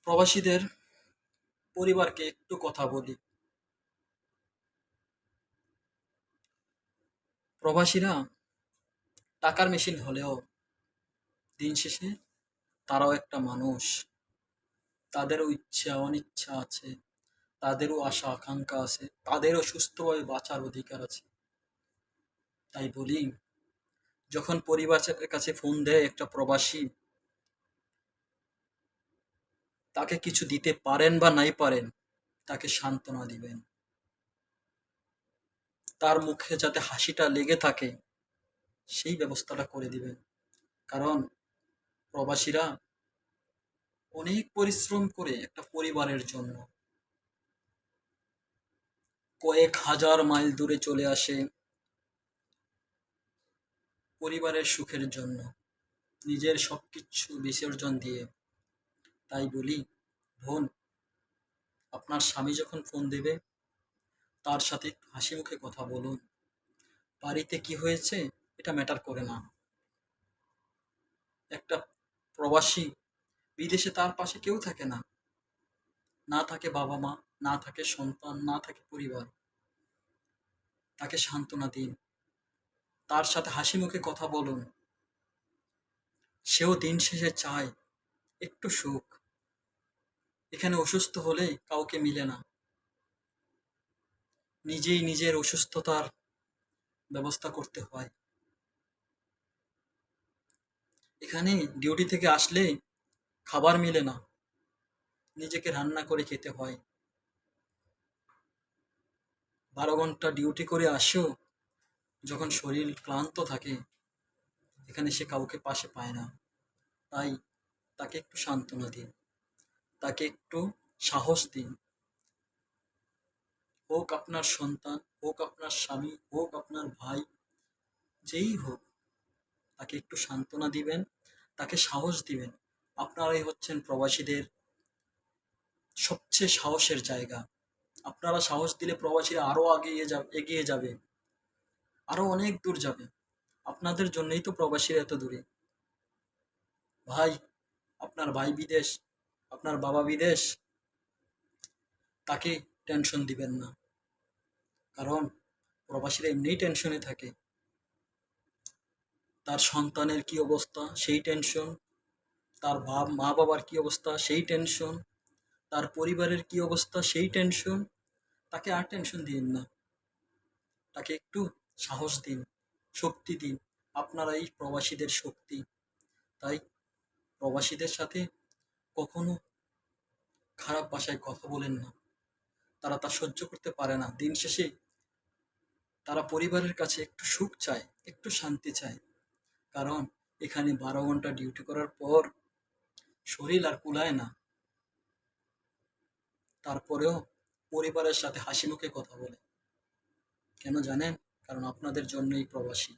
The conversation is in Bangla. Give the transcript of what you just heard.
প্রবাসীদের পরিবারকে একটু কথা বলি। প্রবাসীরা টাকার মেশিন হলেও দিন শেষে তারাও একটা মানুষ। তাদেরও ইচ্ছা অনিচ্ছা আছে, তাদেরও আশা আকাঙ্ক্ষা আছে, তাদেরও সুস্থভাবে বাঁচার অধিকার আছে। তাই বলি, যখন পরিবারের কাছে ফোন দেয় একটা প্রবাসী, তাকে কিছু দিতে পারেন বা নাই পারেন, তাকে সান্ত্বনা দিবেন। তার মুখে যাতে হাসিটা লেগে থাকে সেই ব্যবস্থাটা করে দিবেন। কারণ প্রবাসীরা অনেক পরিশ্রম করে একটা পরিবারের জন্য কয়েক হাজার মাইল দূরে চলে আসে পরিবারের সুখের জন্য, নিজের সবকিছু বিসর্জন দিয়ে। তাই বলি, বোন, আপনার স্বামী যখন ফোন দেবে, তার সাথে একটু হাসি মুখে কথা বলুন। বাড়িতে কি হয়েছে এটা ম্যাটার করে না। একটা প্রবাসী বিদেশে, তার পাশে কেউ থাকে না, না থাকে বাবা মা, না থাকে সন্তান, না থাকে পরিবার। তাকে সান্ত্বনা দিন, তার সাথে হাসি মুখে কথা বলুন। সেও দিন শেষে চায় একটু সুখ। এখানে অসুস্থ হলে কাউকে মিলে না, নিজেই নিজের অসুস্থতার ব্যবস্থা করতে হয়। এখানে ডিউটি থেকে আসলে খাবার মিলে না, নিজেকে রান্না করে খেতে হয়। 12 ঘন্টা ডিউটি করে আসেও যখন শরীর ক্লান্ত থাকে, এখানে সে কাউকে পাশে পায় না। তাই তাকে একটু সান্ত্বনা দিন, তাকে একটু সাহস দিন। হোক আপনার সন্তান, হোক আপনার স্বামী, হোক আপনার ভাই, যেই হোক, তাকে একটু সান্ত্বনা দিবেন, তাকে সাহস দিবেন। আপনারাই হচ্ছেন প্রবাসীদের সবচেয়ে সাহসের জায়গা। আপনারা সাহস দিলে প্রবাসীরা আরো এগিয়ে যাবে, আরো অনেক দূর যাবে। আপনাদের জন্যই তো প্রবাসীরা এত দূরে। ভাই, আপনার ভাই বিদেশ, আপনার বাবা বিদেশ, তাকে টেনশন দিবেন না। কারণ প্রবাসীরা এমনিই টেনশনে থাকে। তার সন্তানের কি অবস্থা সেই টেনশন, তার মা বাবার কি অবস্থা সেই টেনশন, তার পরিবারের কি অবস্থা সেই টেনশন। তাকে আর টেনশন দিন না, তাকে একটু সাহস দিন, শক্তি দিন। আপনারা এই প্রবাসীদের শক্তি। তাই প্রবাসীদের সাথে কখনো খারাপ ভাষায় কথা বলেন না। তারা তা সহ্য করতে পারে না। দিন শেষে তারা পরিবারের কাছে একটু সুখ চায়, একটু শান্তি চায়। কারণ এখানে 12 ঘন্টা ডিউটি করার পর শরীর আর কুলায় না। তারপরেও পরিবারের সাথে হাসি মুখে কথা বলে। কেন জানেন? কারণ আপনাদের জন্যই প্রবাসী।